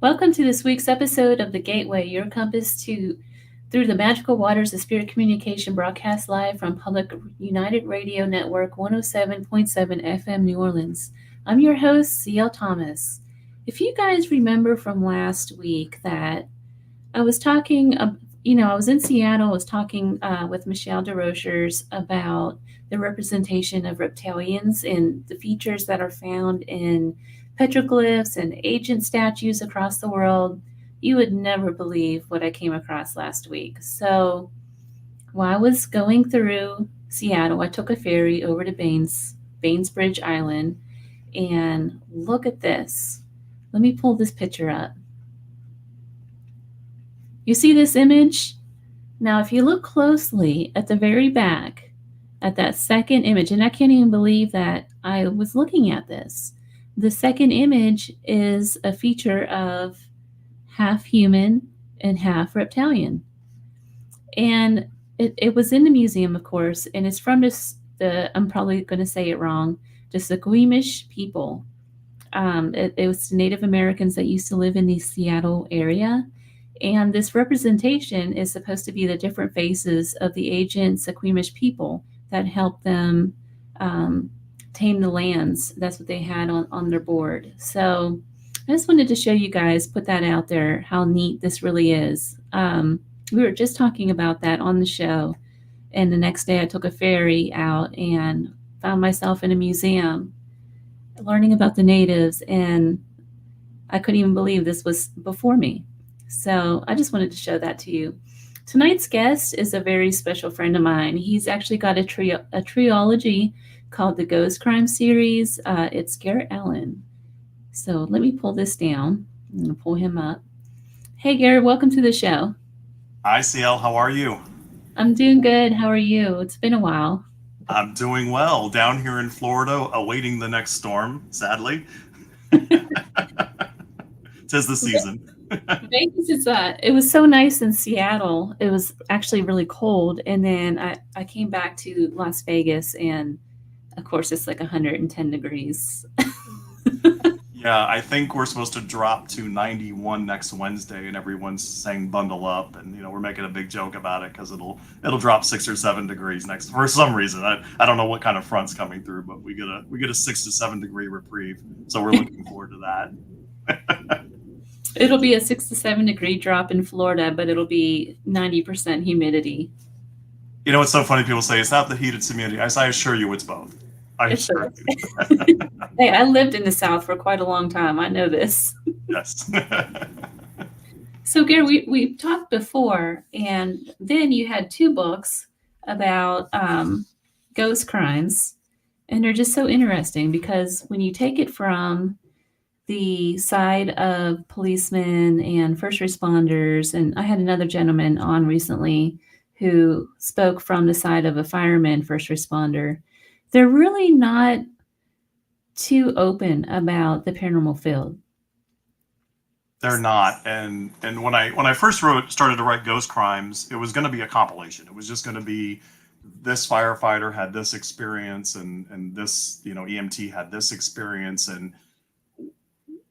Welcome to this week's episode of The Gateway, your compass to through the magical waters of spirit communication, broadcast live from Public United Radio Network 107.7 FM New Orleans. I'm your host, CL Thomas. If you guys remember from last week that I was talking, I was in Seattle, I was talking with Michelle DeRochers about the representation of reptilians and the features that are found in petroglyphs and ancient statues across the world. You would never believe what I came across last week. So while I was going through Seattle, I took a ferry over to Bainbridge Island, and look at this. Let me pull this picture up. You see this image? Now, if you look closely at the very back, at that second image, and I can't even believe that I was looking at this. The second image is a feature of half human and half reptilian. And it was in the museum, of course, and it's from I'm probably going to say it wrong, the Squamish people. It was Native Americans that used to live in the Seattle area. And this representation is supposed to be the different faces of the ancient Squamish people that helped them tame the lands. That's what they had on their board. So I just wanted to show you guys, put that out there, how neat this really is. We were just talking about that on the show. And the next day I took a ferry out and found myself in a museum learning about the natives. And I couldn't even believe this was before me. So I just wanted to show that to you. Tonight's guest is a very special friend of mine. He's actually got a trilogy called the Ghost Crime series. It's Gare Allen. So let me pull this down. I'm going to pull him up. Hey, Gare, welcome to the show. Hi, CL. How are you? I'm doing good. How are you? It's been a while. I'm doing well. Down here in Florida, awaiting the next storm, sadly. Tis the season. Vegas is it was so nice in Seattle. It was actually really cold. And then I came back to Las Vegas, and of course it's like 110 degrees. Yeah, I think we're supposed to drop to 91 next Wednesday, and everyone's saying bundle up, and we're making a big joke about it because it'll drop 6 or 7 degrees next for some reason. I don't know what kind of front's coming through, but we get a 6 to 7 degree reprieve, so we're looking forward to that. It'll be a 6 to 7 degree drop in Florida, but it'll be 90% humidity. It's so funny. People say it's not the heat, it's humidity. I assure you, it's both. Hey, I lived in the South for quite a long time. I know this. Yes. So, Gare, we talked before, and then you had 2 books about ghost crimes, and they're just so interesting because when you take it from the side of policemen and first responders, and I had another gentleman on recently who spoke from the side of a fireman, first responder, they're really not too open about the paranormal field. They're not. And when I first started to write Ghost Crimes, it was going to be a compilation. It was just going to be this firefighter had this experience, and this EMT had this experience. And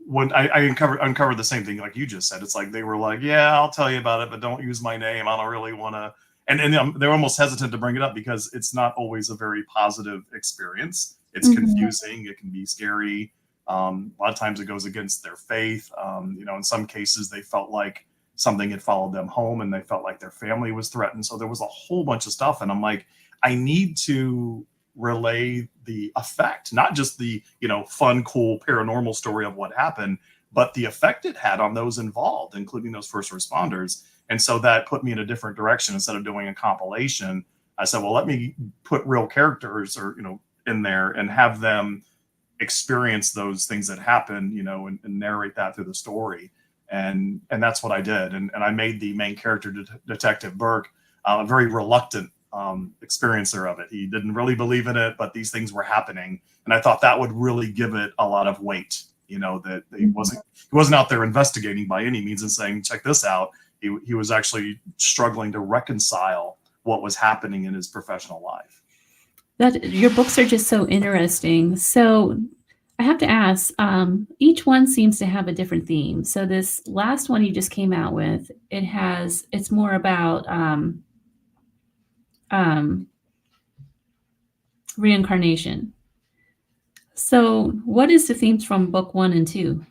when I uncovered the same thing like you just said, it's like they were like, yeah, I'll tell you about it, but don't use my name. I don't really want to. And they're almost hesitant to bring it up because it's not always a very positive experience. It's confusing. It can be scary. A lot of times it goes against their faith. In some cases they felt like something had followed them home, and they felt like their family was threatened. So there was a whole bunch of stuff. And I'm like, I need to relay the effect, not just the, fun, cool paranormal story of what happened, but the effect it had on those involved, including those first responders. And so that put me in a different direction. Instead of doing a compilation, I said, well, let me put real characters in there and have them experience those things that happen, and narrate that through the story. And that's what I did. And I made the main character, Detective Burke, a very reluctant experiencer of it. He didn't really believe in it, but these things were happening. And I thought that would really give it a lot of weight, that he wasn't out there investigating by any means and saying, check this out. He was actually struggling to reconcile what was happening in his professional life. Your books are just so interesting. So I have to ask, each one seems to have a different theme. So this last one you just came out with, it's more about um, reincarnation. So what is the themes from book 1 and 2?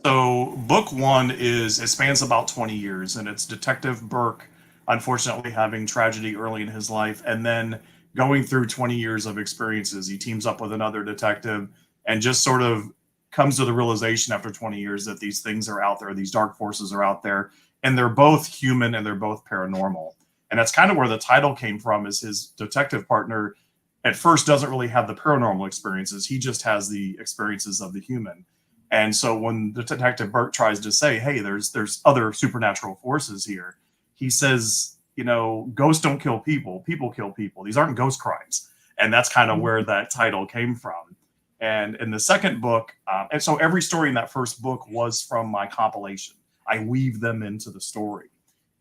So book one it spans about 20 years, and it's Detective Burke, unfortunately having tragedy early in his life, and then going through 20 years of experiences. He teams up with another detective and just sort of comes to the realization after 20 years that these things are out there, these dark forces are out there, and they're both human and they're both paranormal. And that's kind of where the title came from, is his detective partner at first doesn't really have the paranormal experiences. He just has the experiences of the human. And so when the detective Burke tries to say, "Hey, there's other supernatural forces here," he says, "Ghosts don't kill people. People kill people. These aren't ghost crimes." And that's kind of where that title came from. And in the second book, and so every story in that first book was from my compilation. I weave them into the story,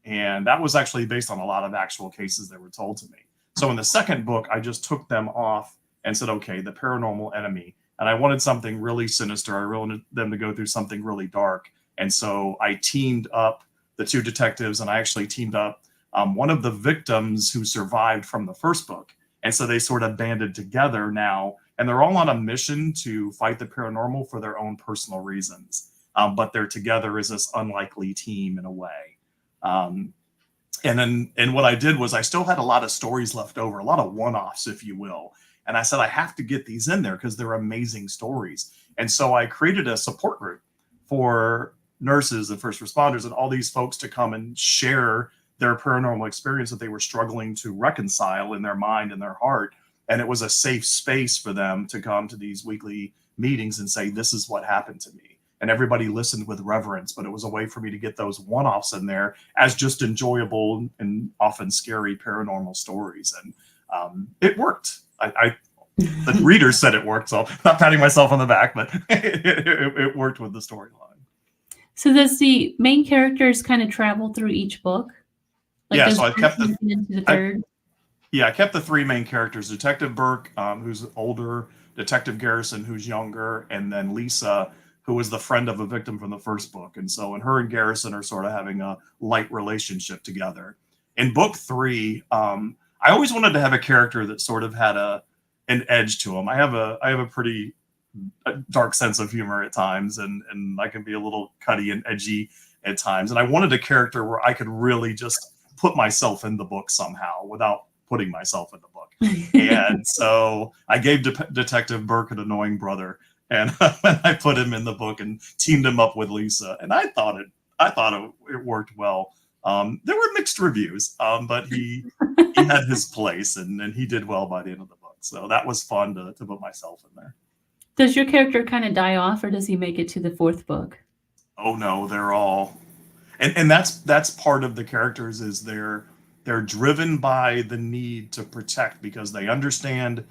and that was actually based on a lot of actual cases that were told to me. So in the second book, I just took them off and said, "Okay, the paranormal enemy." And I wanted something really sinister. I wanted them to go through something really dark. And so I teamed up the two detectives, and I actually teamed up one of the victims who survived from the first book. And so they sort of banded together now, and they're all on a mission to fight the paranormal for their own personal reasons. But they're together as this unlikely team in a way. Um, and what I did was I still had a lot of stories left over, a lot of one-offs, if you will. And I said, I have to get these in there because they're amazing stories. And so I created a support group for nurses and first responders and all these folks to come and share their paranormal experience that they were struggling to reconcile in their mind and their heart. And it was a safe space for them to come to these weekly meetings and say, "This is what happened to me." And everybody listened with reverence, but it was a way for me to get those one-offs in there as just enjoyable and often scary paranormal stories. And it worked. The readers said it worked, so I'm not patting myself on the back, but it worked with the storyline. So does the main characters kind of travel through each book? Like Yeah, does so I kept one get into the third? I kept the three main characters: Detective Burke, who's older, Detective Garrison, who's younger, and then Lisa, who was the friend of a victim from the first book. And so, and her and Garrison are sort of having a light relationship together. In book three, I always wanted to have a character that sort of had an edge to him. I have a pretty dark sense of humor at times, and I can be a little cutty and edgy at times. And I wanted a character where I could really just put myself in the book somehow without putting myself in the book. And so I gave Detective Burke an annoying brother, and I put him in the book and teamed him up with Lisa. And I thought it worked well. There were mixed reviews, but he had his place, and he did well by the end of the book. So that was fun to put myself in there. Does your character kind of die off, or does he make it to the fourth book? Oh no, they're all, and that's part of the characters, is they're driven by the need to protect because they understand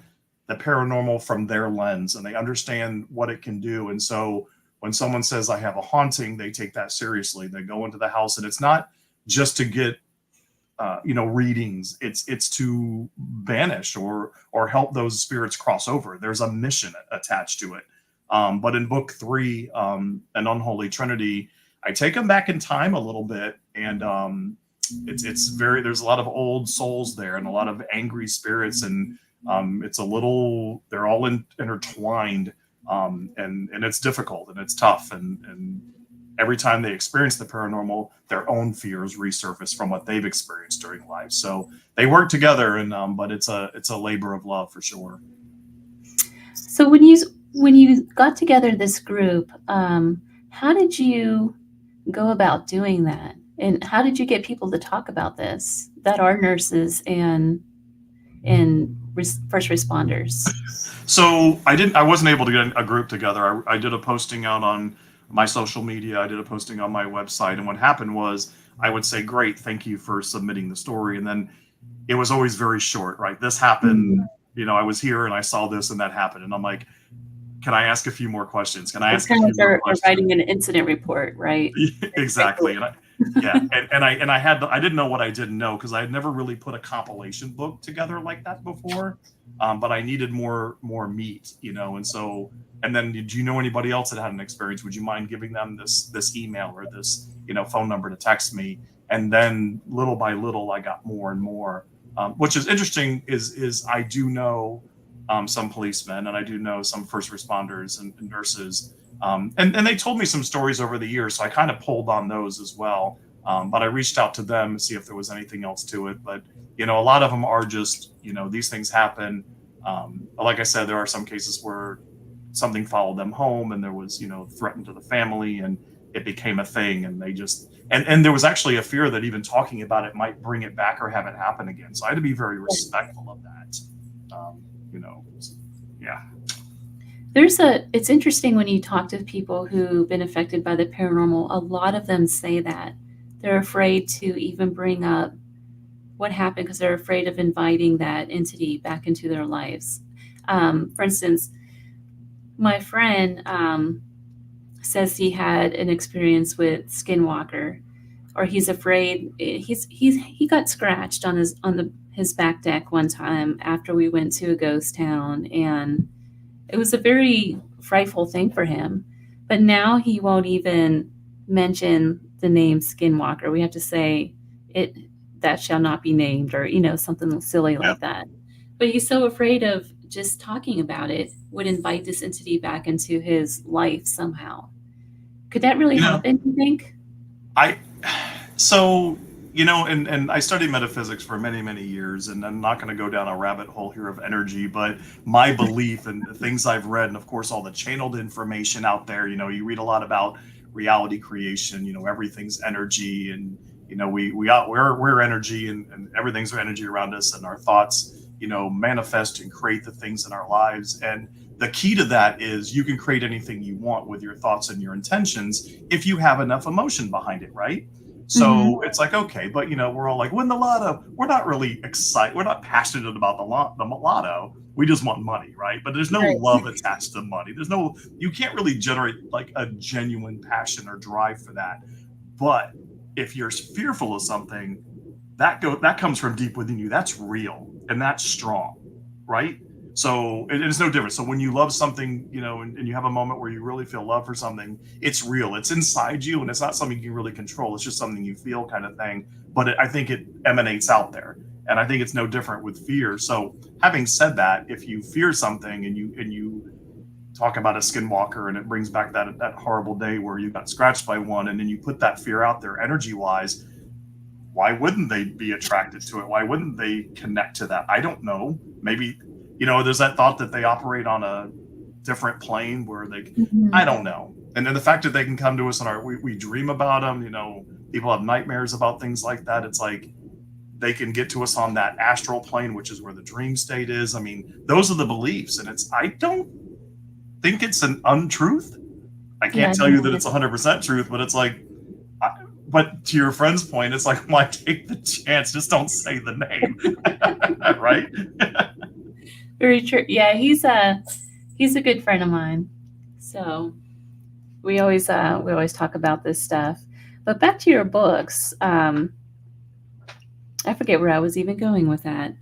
the paranormal from their lens and they understand what it can do. And so when someone says, "I have a haunting," they take that seriously. They go into the house, and it's not just to get readings. It's to banish or help those spirits cross over. There's a mission attached to it. But in book three, an unholy trinity, I take them back in time a little bit, and there's a lot of old souls there and a lot of angry spirits, and they're all intertwined, and it's difficult and it's tough, and every time they experience the paranormal, their own fears resurface from what they've experienced during life. So they work together, and but it's a labor of love for sure. So when you got together this group, how did you go about doing that? And how did you get people to talk about this that are nurses and first responders? So I wasn't able to get a group together. I did a posting out on my social media. I did a posting on my website. And what happened was I would say, "Great, thank you for submitting the story." And then it was always very short, right? "This happened, I was here and I saw this and that happened." And I'm like, "Can I ask a few more questions? Can I It's ask a kind of few like more they're questions?" writing an incident report, right? Exactly. I didn't know what I didn't know because I had never really put a compilation book together like that before. But I needed more meat, and so And then, do you know anybody else that had an experience? Would you mind giving them this email or this phone number to text me? And then little by little, I got more and more. Which is interesting. Is I do know some policemen, and I do know some first responders and nurses, and they told me some stories over the years. So I kind of pulled on those as well. But I reached out to them to see if there was anything else to it. But a lot of them are just these things happen. Like I said, there are some cases where something followed them home, and there was threatened to the family, and it became a thing, and they just and there was actually a fear that even talking about it might bring it back or have it happen again. So I had to be very respectful of that. Yeah. It's interesting when you talk to people who've been affected by the paranormal. A lot of them say that they're afraid to even bring up what happened because they're afraid of inviting that entity back into their lives. For instance, my friend says he had an experience with Skinwalker, or he's afraid. He got scratched on his back deck one time after we went to a ghost town, and it was a very frightful thing for him. But now he won't even mention the name Skinwalker. We have to say it that shall not be named, or something silly like that. But he's so afraid of just talking about it would invite this entity back into his life somehow. Could that really happen, you think? And I studied metaphysics for many, many years, and I'm not going to go down a rabbit hole here of energy, but my belief and the things I've read, and of course all the channeled information out there, you read a lot about reality creation, everything's energy, and we're energy, and everything's energy around us, and our thoughts manifest and create the things in our lives. And the key to that is you can create anything you want with your thoughts and your intentions if you have enough emotion behind it, right? So it's like, okay, but we're all like, win the lotto. We're not really excited. We're not passionate about the lotto. We just want money, right? But there's no love attached to money. You can't really generate like a genuine passion or drive for that. But if you're fearful of something, that comes from deep within you. That's real and that's strong, right? So it's no different. So when you love something, and you have a moment where you really feel love for something, it's real. It's inside you, and it's not something you can really control. It's just something you feel, kind of thing. But I think it emanates out there, and I think it's no different with fear. So having said that, if you fear something and you talk about a skinwalker, and it brings back that horrible day where you got scratched by one, and then you put that fear out there energy wise, why wouldn't they be attracted to it? Why wouldn't they connect to that? I don't know. Maybe there's that thought that they operate on a different plane where I don't know. And then the fact that they can come to us and we dream about them, people have nightmares about things like that. It's like they can get to us on that astral plane, which is where the dream state is. I mean, those are the beliefs. And I don't think it's an untruth. I can't tell you that it's 100% truth, but it's like, but to your friend's point, it's like, why take the chance? Just don't say the name. Right? Very true. Yeah, he's a good friend of mine. So we always talk about this stuff. But back to your books. I forget where I was even going with that.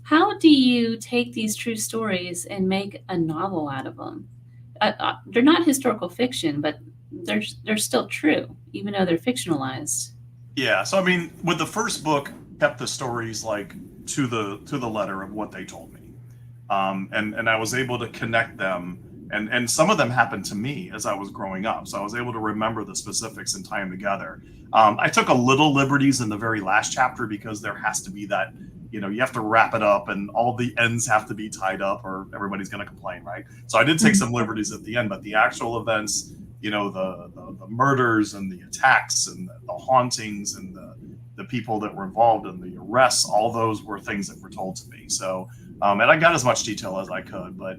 How do you take these true stories and make a novel out of them? They're not historical fiction, but they're still true, even though they're fictionalized. Yeah. So I mean, with the first book, kept the stories like to the letter of what they told me. And I was able to connect them, and some of them happened to me as I was growing up. So I was able to remember the specifics and tie them together. I took a little liberties in the very last chapter because there has to be that, you have to wrap it up and all the ends have to be tied up or everybody's going to complain, right? So I did take some liberties at the end, but the actual events, the murders and the attacks and the hauntings and the people that were involved in the arrests, all those were things that were told to me. So and I got as much detail as I could, but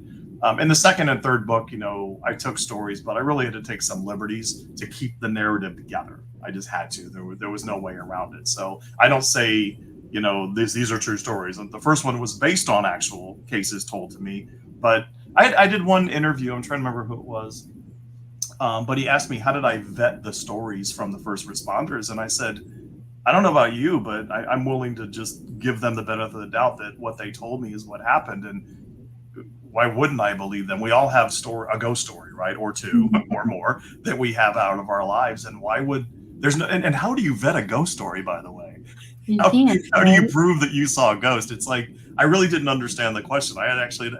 in the second and third book, I took stories, but I really had to take some liberties to keep the narrative together. I just had to. There was no way around it. So I don't say, these are true stories. And the first one was based on actual cases told to me, but I did one interview. I'm trying to remember who it was, but he asked me, how did I vet the stories from the first responders? And I said, I don't know about you, but I'm willing to just give them the benefit of the doubt that what they told me is what happened. And why wouldn't I believe them? We all have a ghost story, right? Or two or more that we have out of our lives. And why would there's no, and how do you vet a ghost story, by the way? You how, can't, how do you right? prove that you saw a ghost? It's like, I really didn't understand the question. I had actually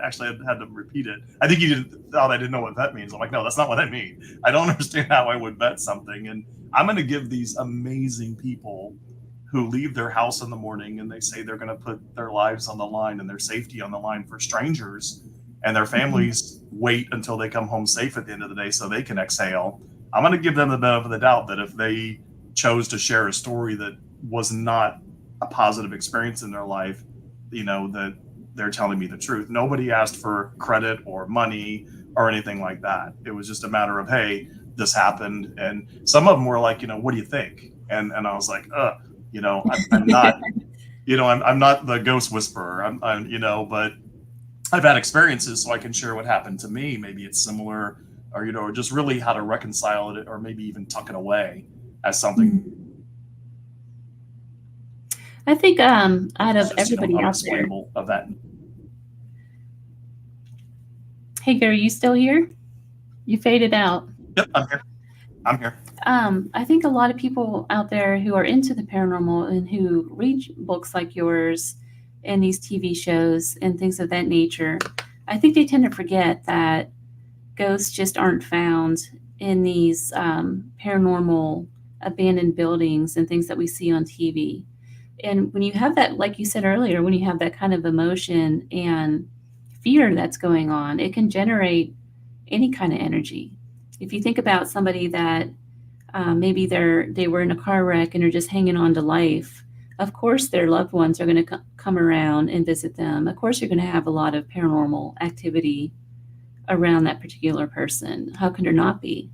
had to repeat it. I think you thought I didn't know what vet means. I'm like, no, that's not what I mean. I don't understand how I would vet something. And I'm going to give these amazing people who leave their house in the morning and they say they're going to put their lives on the line and their safety on the line for strangers, and their families wait until they come home safe at the end of the day so they can exhale. I'm going to give them the benefit of the doubt that if they chose to share a story that was not a positive experience in their life, that they're telling me the truth. Nobody asked for credit or money or anything like that. It was just a matter of, hey, this happened. And some of them were like, what do you think? And I was like, I'm not, I'm not the ghost whisperer. But I've had experiences, so I can share what happened to me. Maybe it's similar, or just really how to reconcile it, or maybe even tuck it away as something. I think out of everybody out there. Of that. Hey, Gary, you still here? You faded out. Yep, I'm here. I think a lot of people out there who are into the paranormal and who read books like yours and these TV shows and things of that nature, I think they tend to forget that ghosts just aren't found in these paranormal abandoned buildings and things that we see on TV. And when you have that, like you said earlier, when you have that kind of emotion and fear that's going on, it can generate any kind of energy. If you think about somebody that maybe they were in a car wreck and are just hanging on to life, of course their loved ones are going to come around and visit them. Of course you're going to have a lot of paranormal activity around that particular person. How can there not be?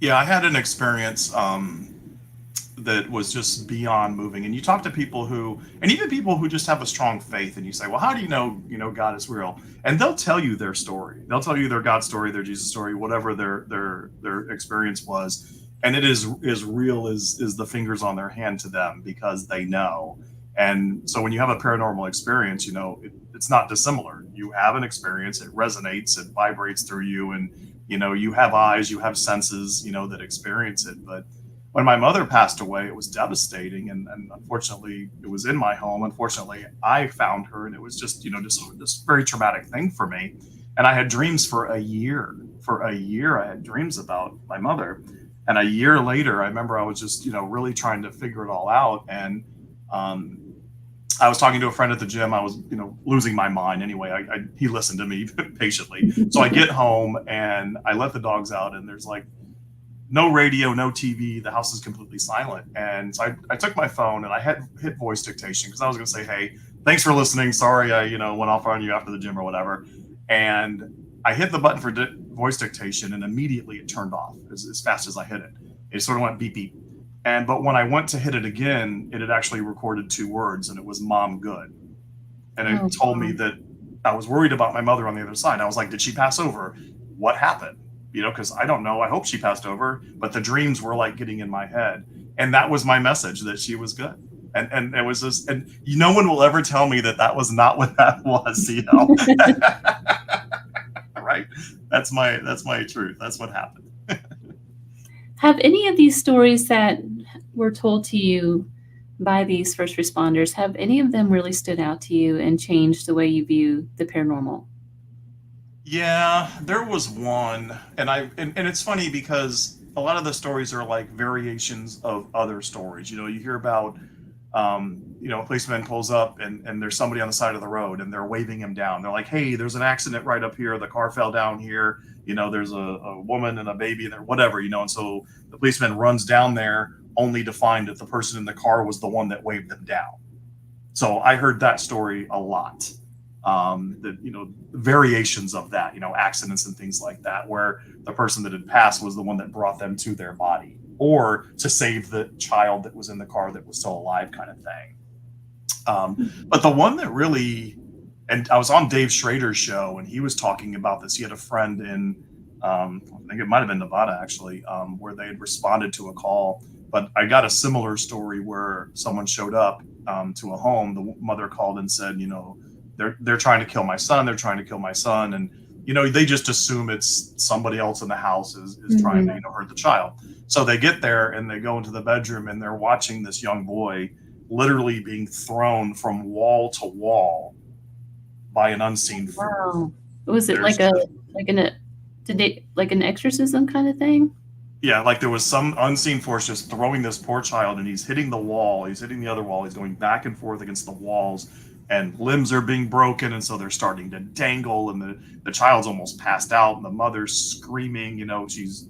Yeah, I had an experience that was just beyond moving. And you talk to people and even people who just have a strong faith, and you say, well, how do you know God is real? And they'll tell you their story. They'll tell you their God story, their Jesus story, whatever their experience was. And it is as real as the fingers on their hand to them, because they know. And so when you have a paranormal experience, it's not dissimilar. You have an experience, it resonates, it vibrates through you, and you have eyes, you have senses, that experience it. But when my mother passed away, it was devastating, and unfortunately, it was in my home. Unfortunately, I found her, and it was just this very traumatic thing for me. And I had dreams for a year. For a year, I had dreams about my mother. And a year later, I remember I was just really trying to figure it all out. And I was talking to a friend at the gym. I was losing my mind anyway. He listened to me patiently. So I get home and I let the dogs out, and there's like no radio, no TV. The house is completely silent. And so I took my phone and I hit voice dictation, because I was going to say, hey, thanks for listening. Sorry, I went off on you after the gym or whatever. And I hit the button for voice dictation, and immediately it turned off as fast as I hit it. It sort of went beep beep. But when I went to hit it again, it had actually recorded 2 words, and it was "Mom good." And it told me that I was worried about my mother on the other side. I was like, did she pass over? What happened? Because I don't know. I hope she passed over, but the dreams were like getting in my head. And that was my message, that she was good. And it was just, and no one will ever tell me that was not what that was, right? That's my truth. That's what happened. Have any of these stories that were told to you by these first responders, have any of them really stood out to you and changed the way you view the paranormal? Yeah, there was one, and it's funny because a lot of the stories are like variations of other stories. You hear about, a policeman pulls up and there's somebody on the side of the road and they're waving him down. They're like, hey, there's an accident right up here. The car fell down here. There's a woman and a baby there, whatever, and so the policeman runs down there only to find that the person in the car was the one that waved them down. So I heard that story a lot. Variations of that, accidents and things like that, where the person that had passed was the one that brought them to their body, or to save the child that was in the car that was still alive, kind of thing. But the one that really, and I was on Dave Schrader's show, and he was talking about this. He had a friend in, I think it might have been Nevada, actually, where they had responded to a call. But I got a similar story where someone showed up to a home. The mother called and said, they're trying to kill my son. They're trying to kill my son. And, they just assume it's somebody else in the house is trying to, hurt the child. So they get there and they go into the bedroom and they're watching this young boy literally being thrown from wall to wall by an unseen force. Wow. Was it like an exorcism kind of thing? Yeah, like there was some unseen force just throwing this poor child, and he's hitting the wall, he's hitting the other wall, he's going back and forth against the walls, and limbs are being broken, and so they're starting to dangle, and the child's almost passed out, and the mother's screaming, she's,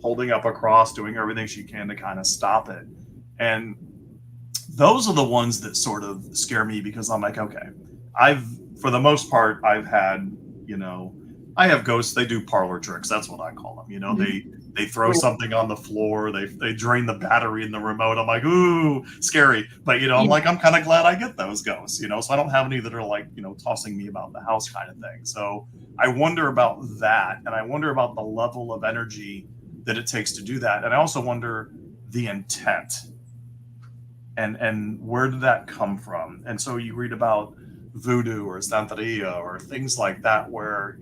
holding up a cross, doing everything she can to kind of stop it. And those are the ones that sort of scare me, because I'm like, okay, for the most part, I've had, I have ghosts, they do parlor tricks. That's what I call them. They throw something on the floor. They drain the battery in the remote. I'm like, ooh, scary. But, I'm like, I'm kind of glad I get those ghosts, so I don't have any that are like, tossing me about the house kind of thing. So I wonder about that. And I wonder about the level of energy that it takes to do that. And I also wonder the intent and where did that come from? And so you read about voodoo or santeria or things like that, where,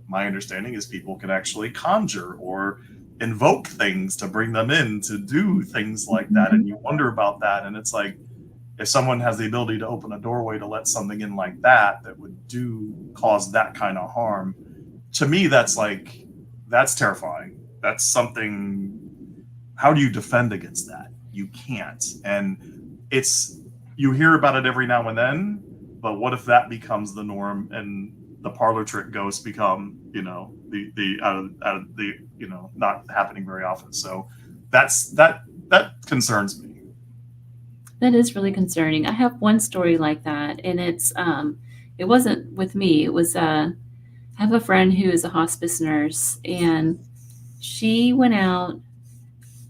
my understanding is people can actually conjure or invoke things to bring them in to do things like that. And you wonder about that. And it's like, if someone has the ability to open a doorway to let something in like that would cause that kind of harm, to me, that's terrifying. That's something, how do you defend against that? You can't. And you hear about it every now and then, but what if that becomes the norm and the parlor trick ghosts become, not happening very often. So that concerns me. That is really concerning. I have one story like that, and it wasn't with me. It was I have a friend who is a hospice nurse, and she went out.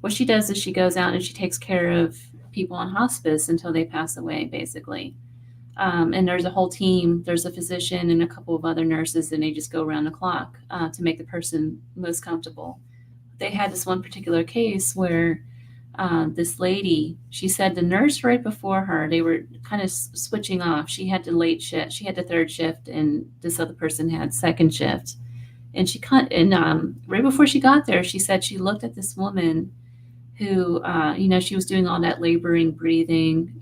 What she does is she goes out and she takes care of people on hospice until they pass away, basically. And there's a whole team. There's a physician and a couple of other nurses, and they just go around the clock to make the person most comfortable. They had this one particular case where this lady, she said the nurse right before her, they were kind of switching off. She had the late shift, she had the third shift, and this other person had second shift. And right before she got there, she said she looked at this woman who, she was doing all that laboring breathing.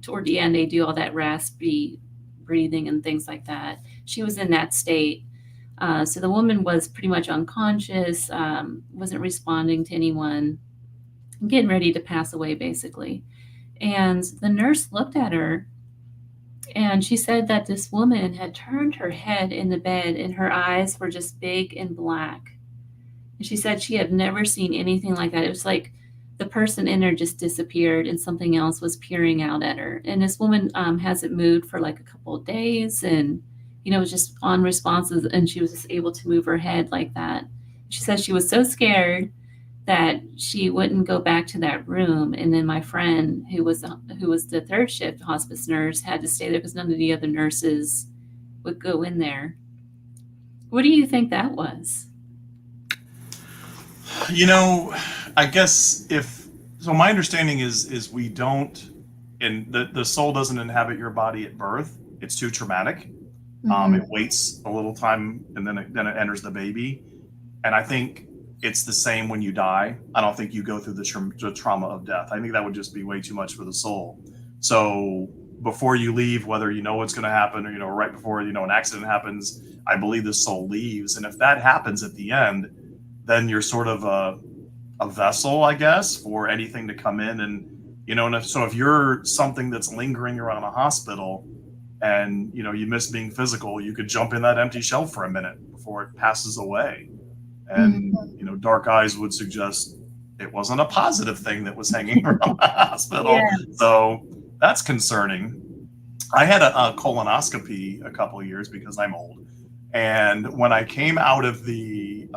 Toward the end, they do all that raspy breathing and things like that. She was in that state. So the woman was pretty much unconscious, wasn't responding to anyone, getting ready to pass away, basically. And the nurse looked at her, and she said that this woman had turned her head in the bed, and her eyes were just big and black. And she said she had never seen anything like that. It was like the person in her just disappeared and something else was peering out at her. And this woman hasn't moved for like a couple of days, and, was just unresponsive, and she was just able to move her head like that. She said she was so scared that she wouldn't go back to that room. And then my friend, who was the third shift hospice nurse, had to stay there because none of the other nurses would go in there. What do you think that was? I guess my understanding is we don't, and the soul doesn't inhabit your body at birth. It's too traumatic. It waits a little time, and then it enters the baby. And I think it's the same when you die. I don't think you go through the trauma of death. I think that would just be way too much for the soul. So before you leave, whether you know what's going to happen or, right before, an accident happens, I believe the soul leaves. And if that happens at the end, then you're sort of a vessel, I guess, for anything to come in. And, if you're something that's lingering around a hospital and, you miss being physical, you could jump in that empty shell for a minute before it passes away. And, dark eyes would suggest it wasn't a positive thing that was hanging around the hospital. Yeah. So that's concerning. I had a colonoscopy a couple of years because I'm old. And when I came out of the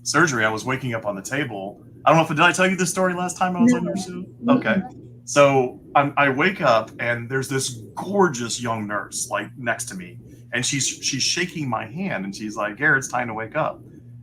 surgery, I was waking up on the table. I don't know did I tell you this story last time I was on your show? Okay. So I wake up and there's this gorgeous young nurse next to me, and she's shaking my hand and she's like, "Gare, it's time to wake up."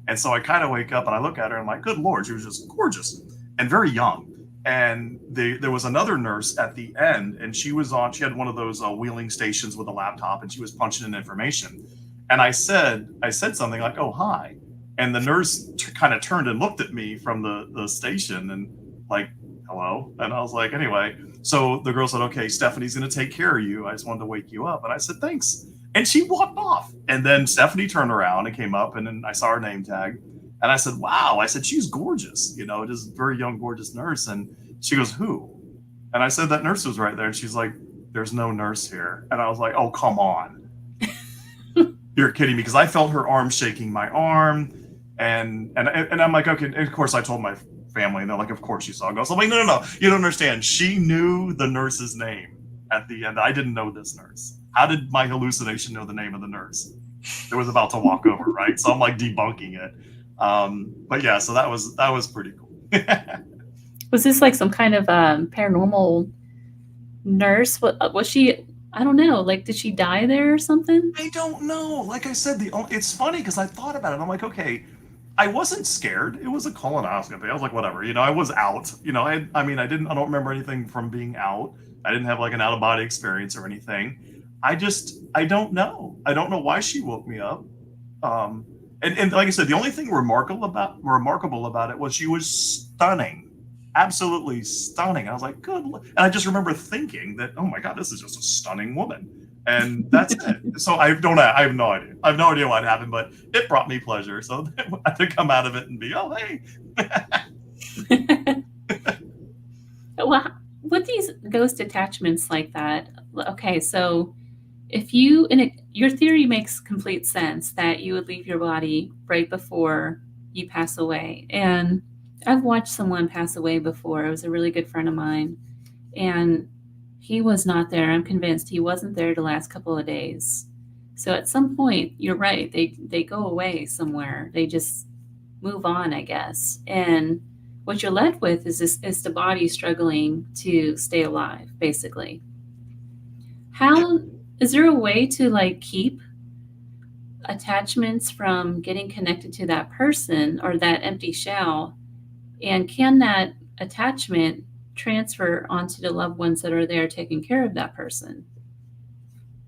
And so I kind of wake up and I look at her and I'm like, good Lord, she was just gorgeous and very young. And there was another nurse at the end, and she had one of those wheeling stations with a laptop, and she was punching in information. And I said something like, "Oh, hi," and the nurse kind of turned and looked at me from the station and like, "Hello," and I was like, "Anyway." So the girl said, "Okay, Stephanie's going to take care of you. I just wanted to wake you up," and I said, "Thanks," and she walked off. And then Stephanie turned around and came up, and then I saw her name tag. And I said, "Wow." I said, "She's gorgeous, just a very young, gorgeous nurse." And she goes, "Who?" And I said, "That nurse was right there." And she's like, "There's no nurse here." And I was like, "Oh, come on." You're kidding me. Because I felt her arm shaking my arm. And I'm like, okay. And of course, I told my family, and they're like, "Of course you saw a ghost." I'm like, no. You don't understand. She knew the nurse's name at the end. I didn't know this nurse. How did my hallucination know the name of the nurse that was about to walk over, right? So I'm like debunking it. But yeah, so that was pretty cool. Was this like some kind of paranormal nurse? What was she? I don't know. Like, did she die there or something? I don't know. Like I said, it's funny because I thought about it. I'm like, okay, I wasn't scared. It was a colonoscopy. I was like, whatever. I was out. I don't remember anything from being out. I didn't have like an out of body experience or anything. I don't know. I don't know why she woke me up. And like I said, the only thing remarkable about it was she was stunning. Absolutely stunning. I was like, good. And I just remember thinking that, oh my God, this is just a stunning woman. And that's it. So I have no idea. I have no idea what happened, but it brought me pleasure. So I had to come out of it and be, oh, hey. Well, with these ghost attachments like that, okay, so if you, your theory makes complete sense that you would leave your body right before you pass away. And I've watched someone pass away before. It was a really good friend of mine, and he was not there. I'm convinced he wasn't there the last couple of days. So at some point, you're right. They go away somewhere. They just move on, I guess. And what you're left with is the body struggling to stay alive, basically. How is there a way to like keep attachments from getting connected to that person or that empty shell? And can that attachment transfer onto the loved ones that are there taking care of that person?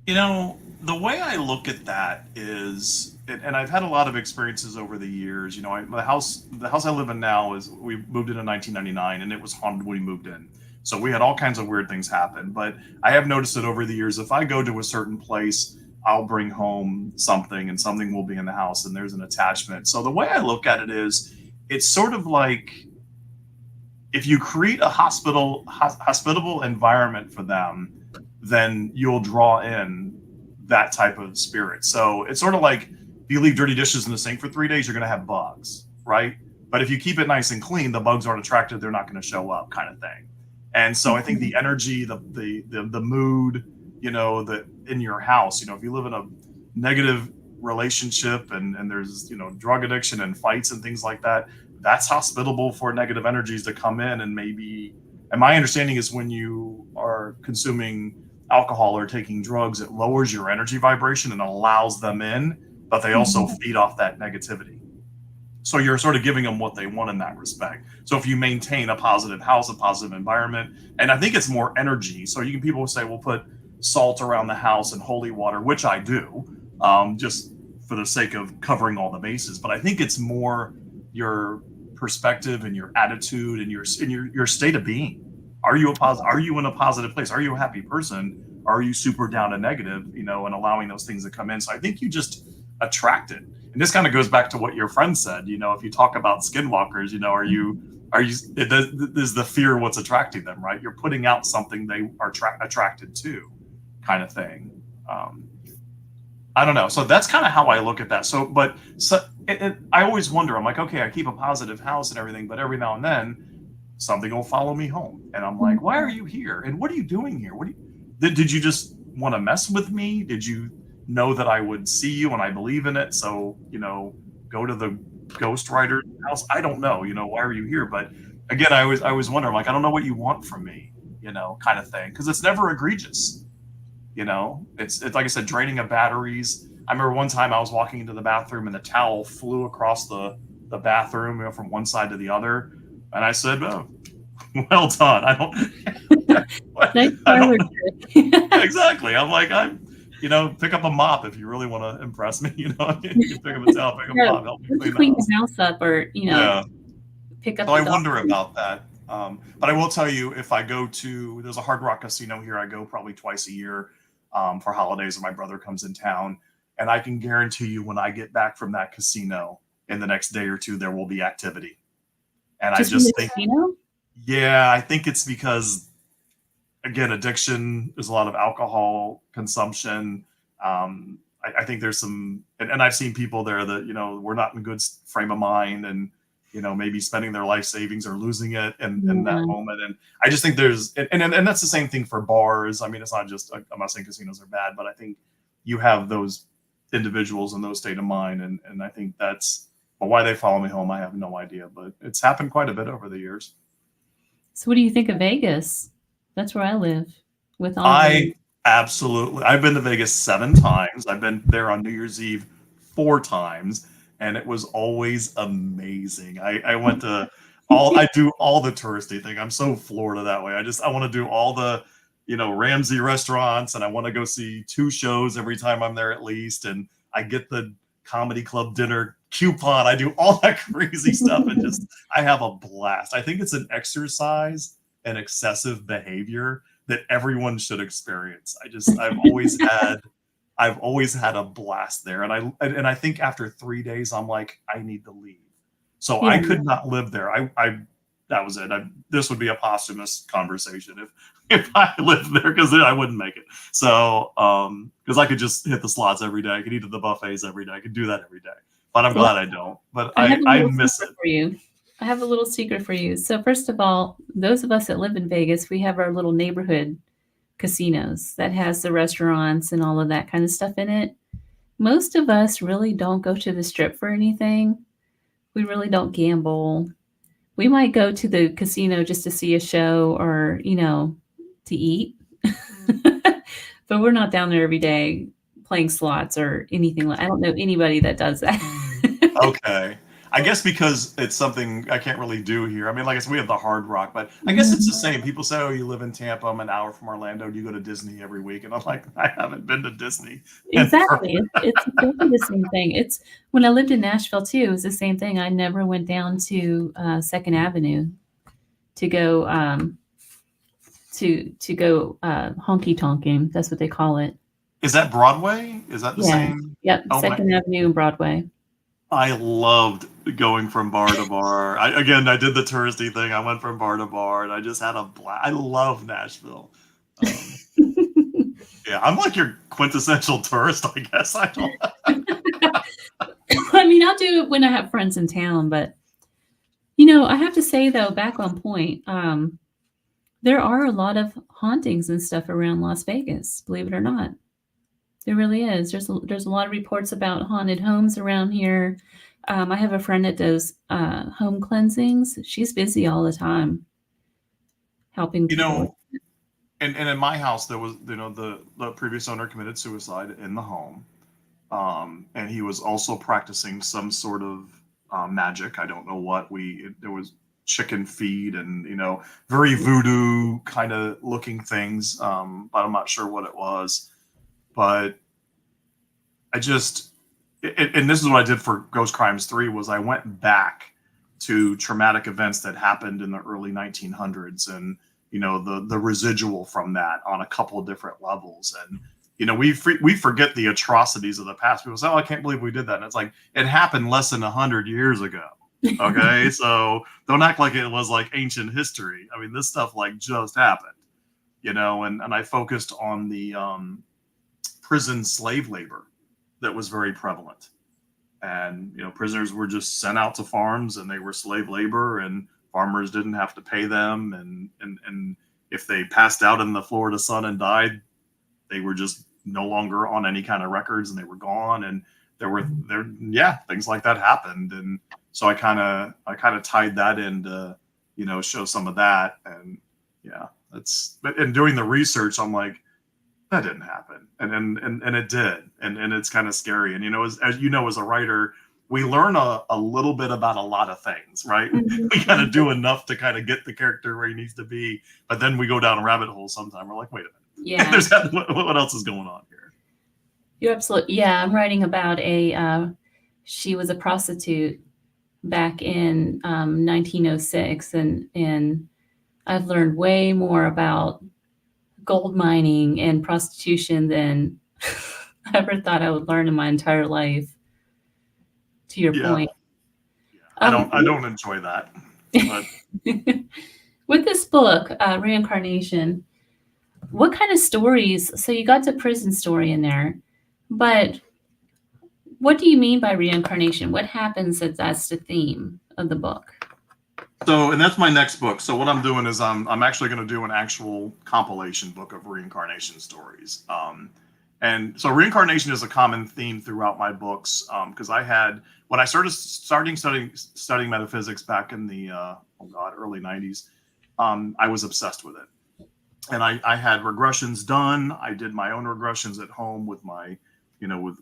The way I look at that is, and I've had a lot of experiences over the years. The house I live in now we moved in 1999, and it was haunted when we moved in. So we had all kinds of weird things happen. But I have noticed that over the years, if I go to a certain place, I'll bring home something, and something will be in the house, and there's an attachment. So the way I look at it is, it's sort of like if you create a hospitable environment for them, then you'll draw in that type of spirit. So it's sort of like if you leave dirty dishes in the sink for 3 days, you're going to have bugs, right? But if you keep it nice and clean, the bugs aren't attracted; they're not going to show up, kind of thing. And so I think the energy, the mood, that in your house, if you live in a negative relationship and there's drug addiction and fights and things like that, that's hospitable for negative energies to come in. And my understanding is when you are consuming alcohol or taking drugs, it lowers your energy vibration and allows them in, but they also feed off that negativity. So you're sort of giving them what they want in that respect. So if you maintain a positive house, a positive environment, and I think it's more energy. So people will say, we'll put salt around the house and holy water, which I do, just for the sake of covering all the bases. But I think it's more your perspective and your attitude and your state of being. Are you in a positive place? Are you a happy person? Are you super down and negative, and allowing those things to come in? So I think you just attract it. And this kind of goes back to what your friend said. If you talk about skinwalkers, is the fear what's attracting them, right? You're putting out something they are attracted to, kind of thing. I don't know. So that's kind of how I look at that. I always wonder, I'm like, okay, I keep a positive house and everything, but every now and then something will follow me home. And I'm like, why are you here? And what are you doing here? Did you just want to mess with me? Did you know that I would see you and I believe in it? So, go to the ghost writer's house. I don't know, why are you here? But again, I always wonder, I'm like, I don't know what you want from me, kind of thing. Cause it's never egregious. It's like I said, draining of batteries. I remember one time I was walking into the bathroom and the towel flew across the bathroom, from one side to the other. And I said, oh, well done. I Nice don't, I parlor don't, trick. yeah, exactly. I'm like, pick up a mop if you really want to impress me. You can pick up a towel, pick up a Yeah, mop, help me let's clean the clean house. the house up, or Yeah. pick So up I the dog. wonder about that. But I will tell you, if I go to, there's a Hard Rock casino here. I go probably twice a year for holidays when my brother comes in town. And I can guarantee you when I get back from that casino in the next day or two, there will be activity. And I Just from the just think, casino? yeah, I think it's because, again, addiction is a lot of alcohol consumption. I think there's some, and I've seen people there that, we're not in a good frame of mind and, maybe spending their life savings or losing it in that Yeah. moment. And I just think there's, and that's the same thing for bars. I mean, it's not just, I'm not saying casinos are bad, but I think you have those individuals in those state of mind. And I think that's, but why they follow me home, I have no idea, but it's happened quite a bit over the years. So what do you think of Vegas? That's where I live with all the. I absolutely. I've been to Vegas 7 times. I've been there on New Year's Eve 4 times, and it was always amazing. I went to all. I do all the touristy thing. I'm so Florida that way. I want to do all the, Ramsey restaurants, and I want to go see 2 shows every time I'm there at least, and I get the comedy club dinner coupon. I do all that crazy stuff, and just I have a blast. I think it's an exercise and excessive behavior that everyone should experience. I've always had a blast there. And I think after 3 days, I'm like, I need to leave. So I Yeah. could not live there. That was it. This would be a posthumous conversation if I lived there, because I wouldn't make it. So, because I could just hit the slots every day. I could eat at the buffets every day. I could do that every day. But I'm glad I don't. But I have a I little miss secret it. for you. I have a little secret for you. So first of all, those of us that live in Vegas, we have our little neighborhood casinos that has the restaurants and all of that kind of stuff in it. Most of us really don't go to the strip for anything. We really don't gamble. We might go to the casino just to see a show or, to eat. But we're not down there every day playing slots or anything like. I don't know anybody that does that. Okay. I guess because it's something I can't really do here. I mean, like I said, we have the Hard Rock, but I guess it's the same. People say, "Oh, you live in Tampa. I'm an hour from Orlando. Do you go to Disney every week?" And I'm like, I haven't been to Disney. Exactly. It's exactly the same thing. It's when I lived in Nashville too, it was the same thing. I never went down to Second Avenue to go to go honky tonking. That's what they call it. Is that Broadway? Is that the Yeah. same? Yep. Oh my! Second Avenue and Broadway. I loved going from bar to bar. I did the touristy thing. I went from bar to bar, and I just had a blast. I love Nashville. Yeah, I'm like your quintessential tourist, I guess. I don't. I mean, I'll do it when I have friends in town, but I have to say though, back on point, there are a lot of hauntings and stuff around Las Vegas, believe it or not. There really is. There's a lot of reports about haunted homes around here. I have a friend that does home cleansings. She's busy all the time helping You people. know, and in my house, there was, the previous owner committed suicide in the home. And he was also practicing some sort of magic. I don't know what there was chicken feed and, very voodoo kind of looking things. But I'm not sure what it was. But I just, and this is what I did for Ghost Crimes 3 was I went back to traumatic events that happened in the early 1900s and, the residual from that on a couple of different levels. And, we forget the atrocities of the past. People say, "Oh, I can't believe we did that." And it's like, it happened less than 100 years ago. Okay. So don't act like it was like ancient history. I mean, this stuff like just happened, and I focused on the prison slave labor that was very prevalent. And, prisoners were just sent out to farms and they were slave labor and farmers didn't have to pay them. And if they passed out in the Florida sun and died, they were just no longer on any kind of records and they were gone. And things like that happened. And so I kind of tied that in to, show some of that. And yeah, and doing the research, I'm like, that didn't happen. And it did. And it's kind of scary. And, as you know, as a writer, we learn a little bit about a lot of things, right? Mhm. We kind of do enough to kind of get the character where he needs to be, but then we go down a rabbit hole sometime. We're like, wait a minute, Yeah, what else is going on here? you're absolutely. Yeah, I'm writing about she was a prostitute back in 1906, and I've learned way more about gold mining and prostitution than I ever thought I would learn in my entire life. To your Yeah, point, yeah. um, I don't enjoy that, but with this book, Reincarnation, what kind of stories? So you got the prison story in there, but what do you mean by reincarnation? What happens if that's the theme of the book? so, and that's my next book. So what I'm doing is I'm actually going to do an actual compilation book of reincarnation stories. And so reincarnation is a common theme throughout my books, because I had when I started studying metaphysics back in the early '90s, I was obsessed with it, and I had regressions done. I did my own regressions at home with my, with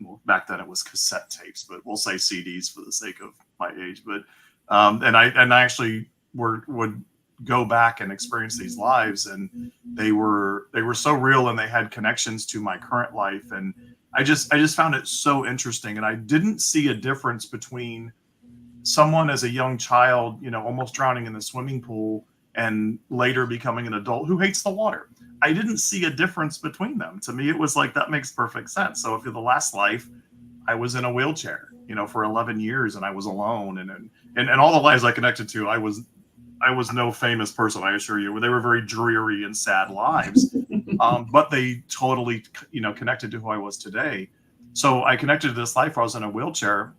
well, back then it was cassette tapes, but we'll say CDs for the sake of my age. But and I actually would go back and experience these lives, and they were so real, and they had connections to my current life, and I just found it so interesting, and I didn't see a difference between someone as a young child, almost drowning in the swimming pool, and later becoming an adult who hates the water. I didn't see a difference between them. To me, it was like, that makes perfect sense. So if in the last life I was in a wheelchair, for 11 years, and I was alone, and all the lives I connected to, I was no famous person, I assure you. They were very dreary and sad lives, but they totally, connected to who I was today. So I connected to this life where I was in a wheelchair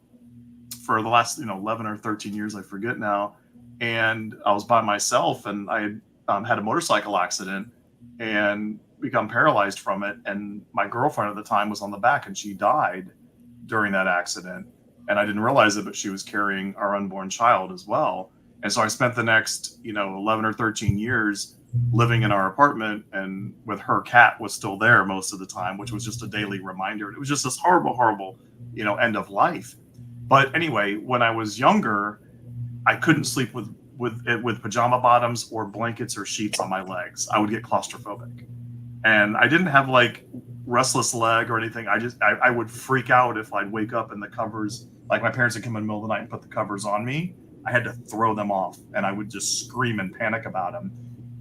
for the last, 11 or 13 years, I forget now, and I was by myself, and I had a motorcycle accident and become paralyzed from it. And my girlfriend at the time was on the back, and she died during that accident. And I didn't realize it, but she was carrying our unborn child as well. And so I spent the next, 11 or 13 years living in our apartment, and with her cat was still there most of the time, which was just a daily reminder. It was just this horrible, horrible, end of life. But anyway, when I was younger, I couldn't sleep with pajama bottoms or blankets or sheets on my legs. I would get claustrophobic, and I didn't have like restless leg or anything. I would freak out if I'd wake up and the covers, like my parents would come in the middle of the night and put the covers on me. I had to throw them off, and I would just scream and panic about them.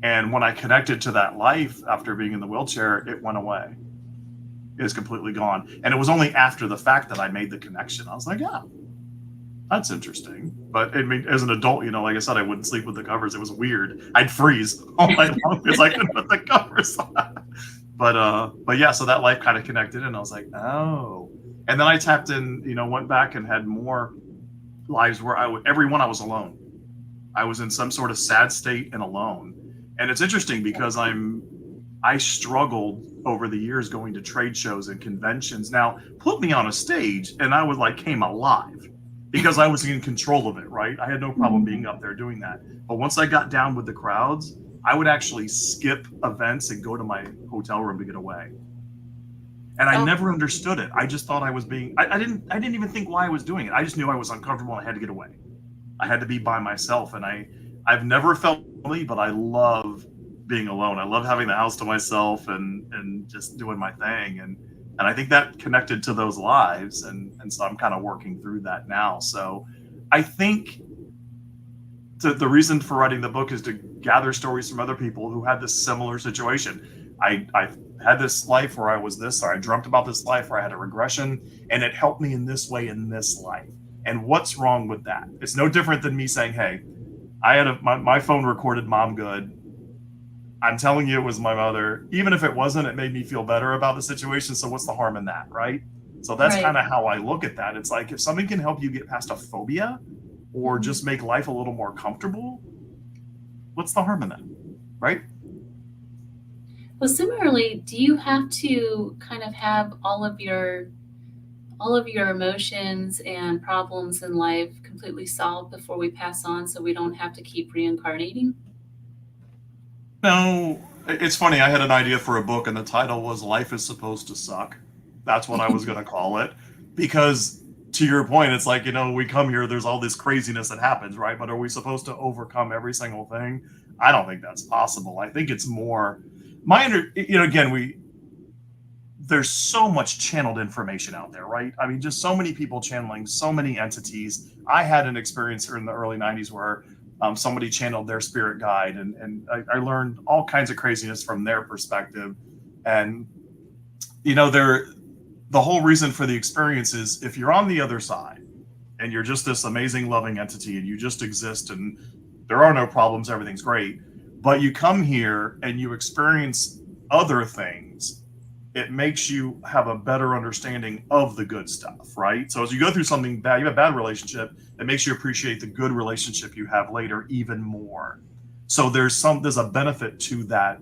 And when I connected to that life after being in the wheelchair, it went away. It was completely gone. And it was only after the fact that I made the connection. I was like, yeah, that's interesting. But I mean, as an adult, like I said, I wouldn't sleep with the covers. It was weird. I'd freeze all night long because I couldn't put the covers on. But yeah, so that life kind of connected, and I was like, oh. And then I tapped in, went back and had more lives where everyone I was alone. I was in some sort of sad state and alone. And it's interesting because I struggled over the years going to trade shows and conventions. Now, put me on a stage and I would came alive because I was in control of it, right? I had no problem being up there doing that. But once I got down with the crowds, I would actually skip events and go to my hotel room to get away. And I never understood it. I just thought I was being, I didn't even think why I was doing it. I just knew I was uncomfortable and I had to get away. I had to be by myself. And I've never felt lonely, but I love being alone. I love having the house to myself and just doing my thing. And I think that connected to those lives. And so I'm kind of working through that now. So I think the reason for writing the book is to gather stories from other people who had this similar situation. I had this life where I was this, or I dreamt about this life where I had a regression, and it helped me in this way in this life. And what's wrong with that? It's no different than me saying, hey, I had my phone recorded Mom Good. I'm telling you it was my mother. Even if it wasn't, it made me feel better about the situation. So what's the harm in that, right? So that's Right. kind of how I look at that. It's like, if something can help you get past a phobia or just make life a little more comfortable, what's the harm in that, right? Well, similarly, do you have to kind of have all of your emotions and problems in life completely solved before we pass on so we don't have to keep reincarnating? No, it's funny. I had an idea for a book, and the title was "Life is Supposed to Suck." That's what I was going to call it, because to your point, it's like, we come here, there's all this craziness that happens, right? But are we supposed to overcome every single thing? I don't think that's possible. I think it's more again, there's so much channeled information out there, right? I mean, just so many people channeling so many entities. I had an experience in the early 90s where somebody channeled their spirit guide, and I learned all kinds of craziness from their perspective. And, the whole reason for the experience is if you're on the other side and you're just this amazing, loving entity and you just exist and there are no problems, everything's great, but you come here and you experience other things, it makes you have a better understanding of the good stuff, right? So as you go through something bad, you have a bad relationship, it makes you appreciate the good relationship you have later even more. So there's a benefit to that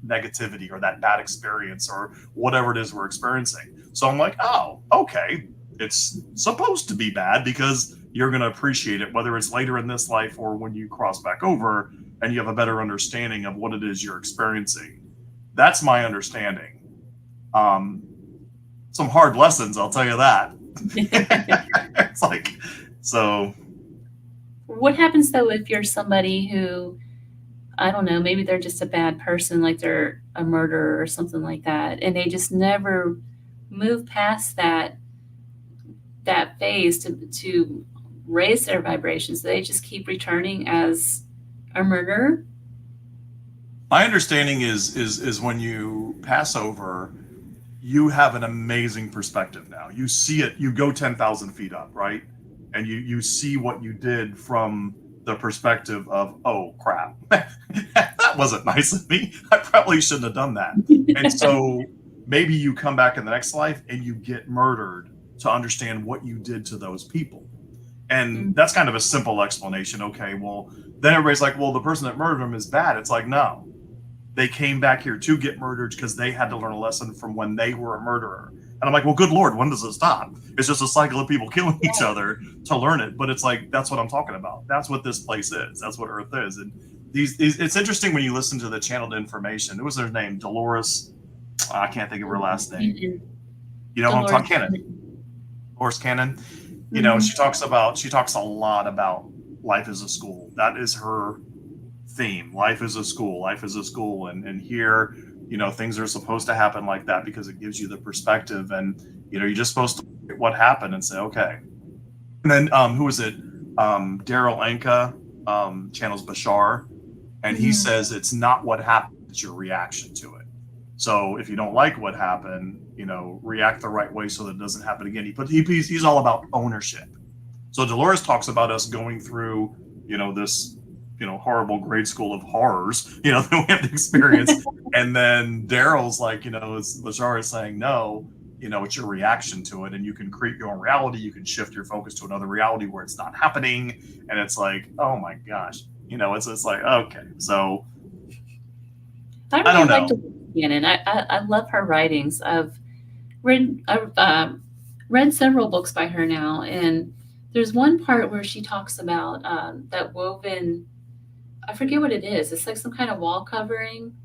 negativity or that bad experience or whatever it is we're experiencing. So I'm like, oh, okay, it's supposed to be bad because you're going to appreciate it, whether it's later in this life or when you cross back over and you have a better understanding of what it is you're experiencing. That's my understanding. Some hard lessons, I'll tell you that. It's like, so. What happens though if you're somebody who, I don't know, maybe they're just a bad person, like they're a murderer or something like that, and they just never move past that phase to raise their vibrations? They just keep returning as a murderer? My understanding is when you pass over, you have an amazing perspective now. You see it, you go 10,000 feet up, right? And you see what you did from the perspective of, oh crap, that wasn't nice of me. I probably shouldn't have done that. And so maybe you come back in the next life and you get murdered to understand what you did to those people. And that's kind of a simple explanation. Okay, well, then everybody's like, well, the person that murdered them is bad. It's like, no, they came back here to get murdered because they had to learn a lesson from when they were a murderer. And I'm like, well, good Lord, when does it stop? It's just a cycle of people killing each other to learn it. But it's like, that's what I'm talking about. That's what this place is. That's what Earth is. And these it's interesting when you listen to the channeled information. What was her name? Dolores. I can't think of her last name. You know what I'm talking? Cannon. Dolores Cannon. You know, she talks a lot about life as a school. That is her theme. Life is a school. Life is a school. And here, you know, things are supposed to happen like that because it gives you the perspective. And, you know, you're just supposed to look at what happened and say, okay. And then who was it? Daryl Anka channels Bashar. And he says it's not what happened, it's your reaction to it. So if you don't like what happened, you know, react the right way so that it doesn't happen again. He's all about ownership. So Dolores talks about us going through, you know, this, you know, horrible grade school of horrors, you know, that we have to experience. And then Daryl's like, you know, as Bashar is saying, no, you know, it's your reaction to it. And you can create your own reality. You can shift your focus to another reality where it's not happening. And it's like, oh my gosh, you know, it's like, okay. So I don't know. Cannon. I love her writings. I've read several books by her now, and there's one part where she talks about that woven. I forget what it is. It's like some kind of wall covering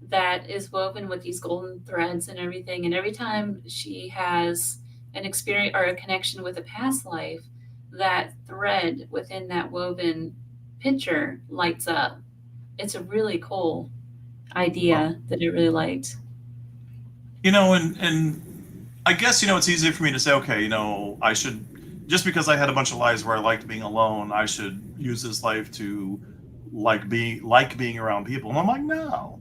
that is woven with these golden threads and everything. And every time she has an experience or a connection with a past life, that thread within that woven picture lights up. It's a really cool idea that I really liked. You know, and I guess, you know, it's easy for me to say, okay, you know, I should, just because I had a bunch of lives where I liked being alone, I should use this life to like being around people. And I'm like, no,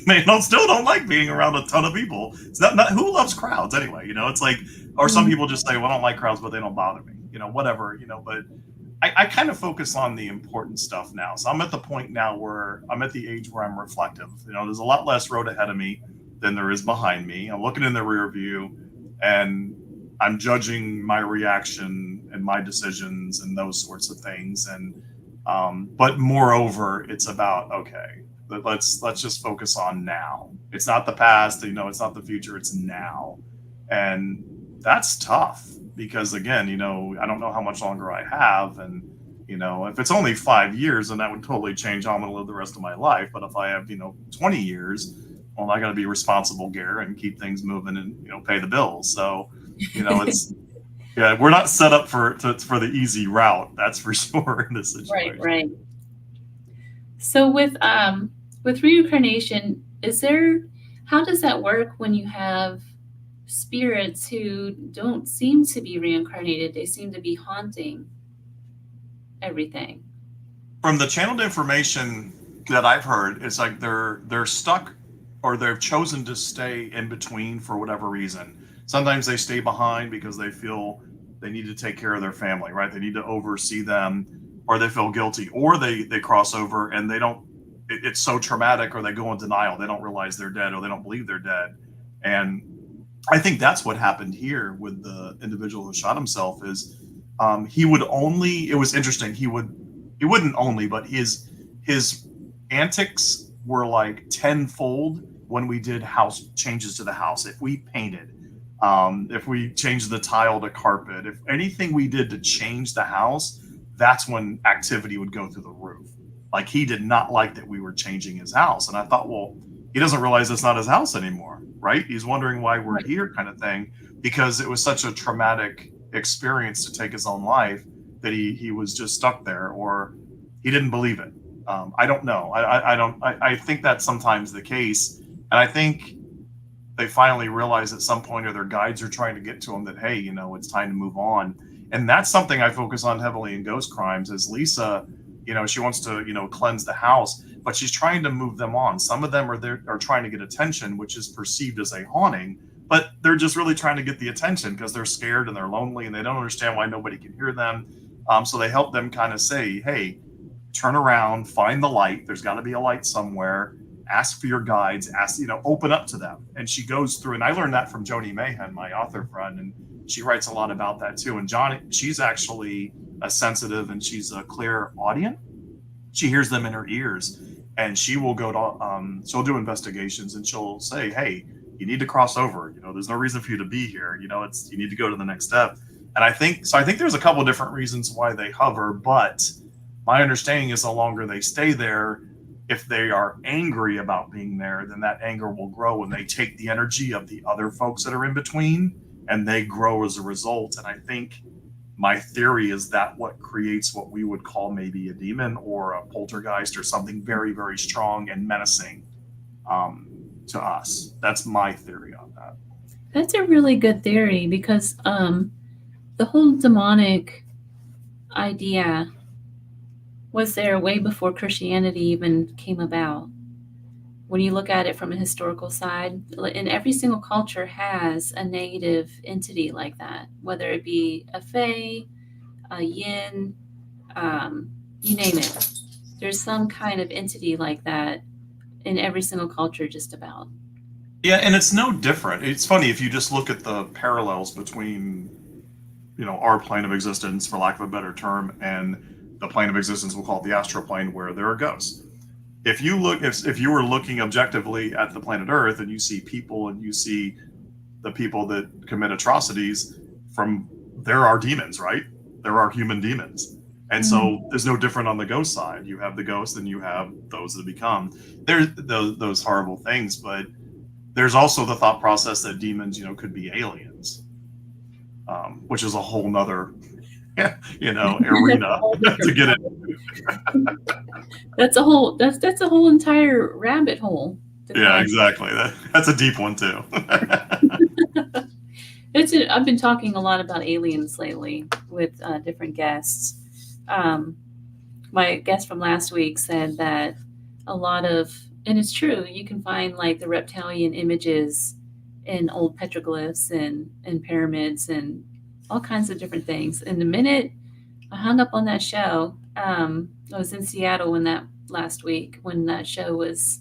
they still don't like being around a ton of people. It's not who loves crowds anyway, you know. It's like, or some people just say, well, I don't like crowds, but they don't bother me, you know, whatever, you know. But I kind of focus on the important stuff now. So I'm at the point now where I'm at the age where I'm reflective. You know, there's a lot less road ahead of me than there is behind me. I'm looking in the rear view and I'm judging my reaction and my decisions and those sorts of things. And but moreover, it's about, okay, let's just focus on now. It's not the past, you know, it's not the future, it's now. And that's tough. Because again, you know, I don't know how much longer I have. And, you know, if it's only 5 years, then that would totally change how I'm going to live the rest of my life. But if I have, you know, 20 years, well, I got to be responsible, Gare, and keep things moving and, you know, pay the bills. So You know, it's yeah, we're not set up for the easy route. That's for sure in this Right, situation. right. So with reincarnation, is there how does that work when you have spirits who don't seem to be reincarnated? They seem to be haunting everything. From the channeled information that I've heard, it's like they're stuck or they've chosen to stay in between for whatever reason. Sometimes they stay behind because they feel they need to take care of their family, right? They need to oversee them, or they feel guilty, or they cross over and they don't. It's so traumatic, or they go in denial. They don't realize they're dead, or they don't believe they're dead. And I think that's what happened here with the individual who shot himself. Is he would only. It was interesting. He wouldn't only, but his antics were like tenfold when we did house changes to the house. If we painted, if we changed the tile to carpet, if anything we did to change the house, that's when activity would go through the roof. Like he did not like that we were changing his house. And I thought, well, he doesn't realize it's not his house anymore, right? He's wondering why we're Right. here, kind of thing, because it was such a traumatic experience to take his own life that he was just stuck there, or he didn't believe it. I don't know. I don't. I think that's sometimes the case, and I think they finally realize at some point, or their guides are trying to get to them that, hey, you know, it's time to move on. And that's something I focus on heavily in ghost crimes. Is Lisa, you know, she wants to, you know, cleanse the house, but she's trying to move them on. Some of them are there are trying to get attention, which is perceived as a haunting, but they're just really trying to get the attention because they're scared and they're lonely and they don't understand why nobody can hear them. So they help them kind of say, hey, turn around, find the light. There's got to be a light somewhere. Ask for your guides. Ask, you know, open up to them. And she goes through, and I learned that from Joni Mayhem, my author friend, and she writes a lot about that too. And Johnny, she's actually a sensitive and she's a clairaudient. She hears them in her ears, and she will go to, she'll do investigations, and she'll say, hey, you need to cross over. You know, there's no reason for you to be here. You know, you need to go to the next step. And I think there's a couple of different reasons why they hover, but my understanding is the longer they stay there, if they are angry about being there, then that anger will grow and they take the energy of the other folks that are in between and they grow as a result. And I think my theory is that what creates what we would call maybe a demon or a poltergeist or something very, very strong and menacing to us. That's my theory on that. That's a really good theory because the whole demonic idea was there way before Christianity even came about. When you look at it from a historical side, and every single culture has a negative entity like that, whether it be a fae, a yin, you name it. There's some kind of entity like that in every single culture, just about. Yeah, and it's no different. It's funny if you just look at the parallels between, you know, our plane of existence, for lack of a better term, and the plane of existence we'll call it the astral plane, where there are ghosts. If you look, if you were looking objectively at the planet Earth and you see people and you see the people that commit atrocities, from there are demons, right? There are human demons. And so there's no different on the ghost side. You have the ghosts and you have those that become there's those horrible things, but there's also the thought process that demons, you know, could be aliens, which is a whole nother, you know, arena to get it. That's a whole that's a whole entire rabbit hole. Yeah, exactly. That's a deep one too. I've been talking a lot about aliens lately with different guests. My guest from last week said that a lot of, and it's true, you can find like the reptilian images in old petroglyphs and pyramids and all kinds of different things. And the minute I hung up on that show, I was in Seattle when that last week when that show was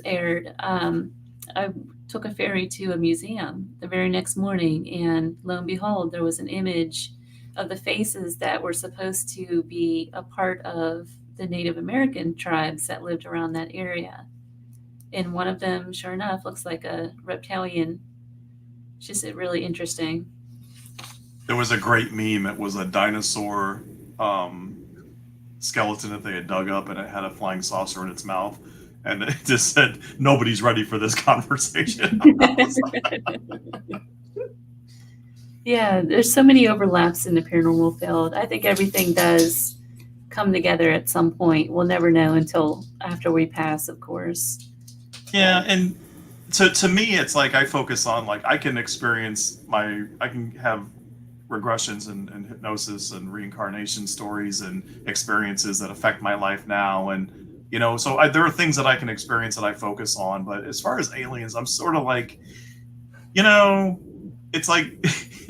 aired. I took a ferry to a museum the very next morning, and lo and behold, there was an image of the faces that were supposed to be a part of the Native American tribes that lived around that area. And one of them, sure enough, looks like a reptilian. It's just really interesting. There was a great meme. It was a dinosaur skeleton that they had dug up, and it had a flying saucer in its mouth. And it just said, nobody's ready for this conversation. Yeah, there's so many overlaps in the paranormal field. I think everything does come together at some point. We'll never know until after we pass, of course. Yeah, But and to me, it's like I focus on like I can experience I can have regressions and hypnosis and reincarnation stories and experiences that affect my life now, and so there are things that I can experience that I focus on. But as far as aliens, I'm sort of like, you know, it's like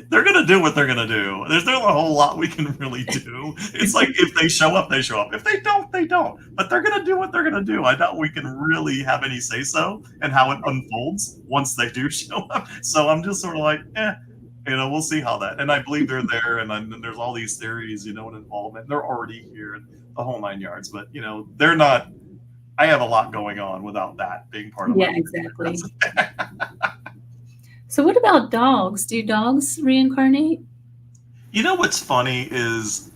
they're gonna do what they're gonna do. There's not a whole lot we can really do. It's like if they show up, they show up. If they don't, they don't. But they're gonna do what they're gonna do. I doubt we can really have any say so and how it unfolds once they do show up. So I'm just sort of like, we'll see how that. And I believe they're there, and there's all these theories, and involvement. They're already here, and the whole nine yards. But they're not. I have a lot going on without that being part of my yeah, life. exactly. So, what about dogs? Do dogs reincarnate? What's funny is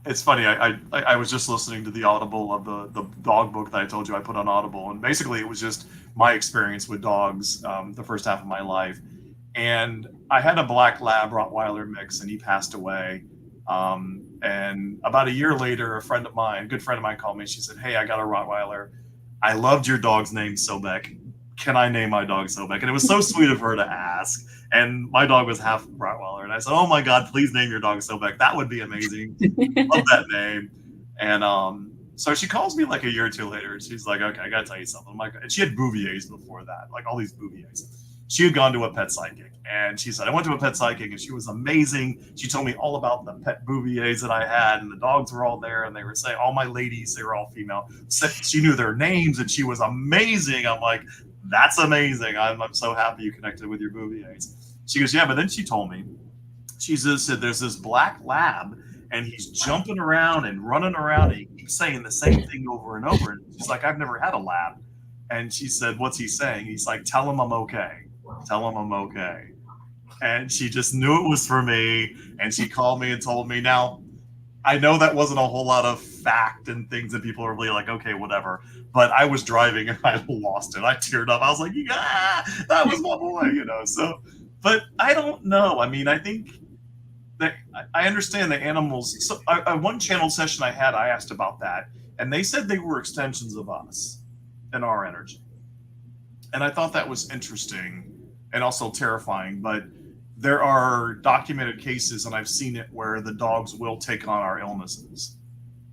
it's funny. I was just listening to the Audible of the dog book that I told you I put on Audible, and basically it was just my experience with dogs the first half of my life. And I had a black lab Rottweiler mix, and he passed away. And about a year later, a good friend of mine, called me. She said, "Hey, I got a Rottweiler. I loved your dog's name, Sobek. Can I name my dog Sobek?" And it was so sweet of her to ask. And my dog was half Rottweiler, and I said, "Oh my God, please name your dog Sobek. That would be amazing. Love that name." And so she calls me like a year or two later. And she's like, "Okay, I gotta tell you something." I'm like, and she had Bouviers before that, like all these Bouviers. She had gone to a pet psychic, and she said, "I went to a pet psychic, and she was amazing. She told me all about the pet Bouviers that I had, and the dogs were all there, and they were saying all my ladies, they were all female. She knew their names, and she was amazing." I'm like, "That's amazing. I'm so happy you connected with your Bouviers." She goes, "Yeah," but then she told me, she just said, "There's this black lab, and he's jumping around and running around, and he keeps saying the same thing over and over." And she's like, "I've never had a lab." And she said, "What's he saying?" He's like, "Tell him I'm okay. Tell him I'm okay." And she just knew it was for me. And she called me and told me. Now, I know that wasn't a whole lot of fact and things that people are really like, okay, whatever. But I was driving and I lost it. I teared up. I was like, "Yeah, that was my boy." So, but I don't know. I mean, I think that I understand the animals. So, one channel session I had, I asked about that, and they said they were extensions of us and our energy. And I thought that was interesting and also terrifying. But there are documented cases, and I've seen it, where the dogs will take on our illnesses,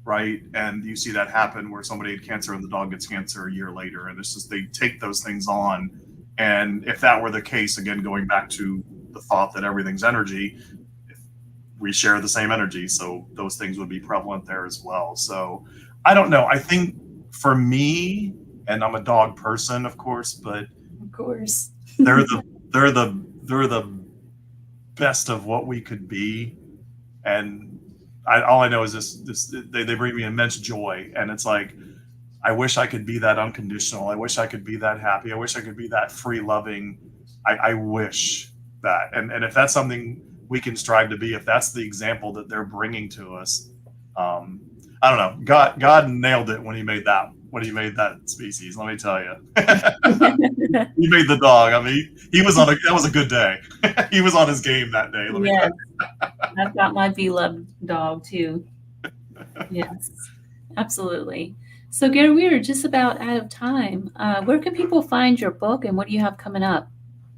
right? And you see that happen where somebody had cancer and the dog gets cancer a year later, and it's just they take those things on. And if that were the case, again, going back to the thought that everything's energy, we share the same energy, so those things would be prevalent there as well. So I don't know. I think for me, and I'm a dog person, of course, but Of course. they're the they're the best of what we could be. And all I know is they bring me immense joy, and it's like I wish I could be that unconditional. I wish I could be that happy. I wish I could be that free loving. I wish that, and if that's something we can strive to be, if that's the example that they're bringing to us, I don't know. God nailed it when he made that species. Let me tell you, he made the dog. I mean, he was on that was a good day. He was on his game that day. Let me tell Yes, I've got my beloved dog too. Yes, absolutely. So, Gary, we are just about out of time. Where can people find your book, and what do you have coming up?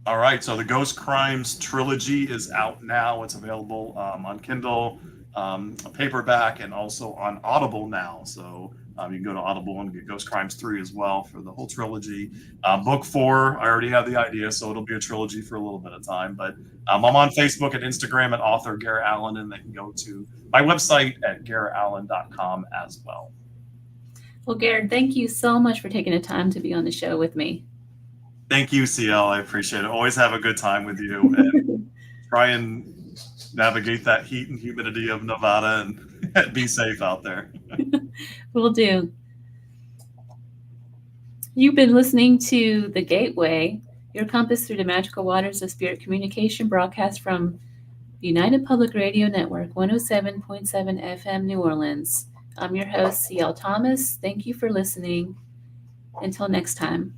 All right, so the Ghost Crimes trilogy is out now. It's available on Kindle, a paperback, and also on Audible now. So you can go to Audible and get Ghost Crimes 3 as well for the whole trilogy. Book 4, I already have the idea, so it'll be a trilogy for a little bit of time. But I'm on Facebook and Instagram at author Gare Allen, and they can go to my website at gareallen.com as well. Well, Gary, thank you so much for taking the time to be on the show with me. Thank you, CL. I appreciate it. Always have a good time with you, and try and navigate that heat and humidity of Nevada, and be safe out there. Will do. You've been listening to The Gateway, your compass through the magical waters of spirit communication, broadcast from United Public Radio Network, 107.7 FM, New Orleans. I'm your host, CL Thomas. Thank you for listening. Until next time.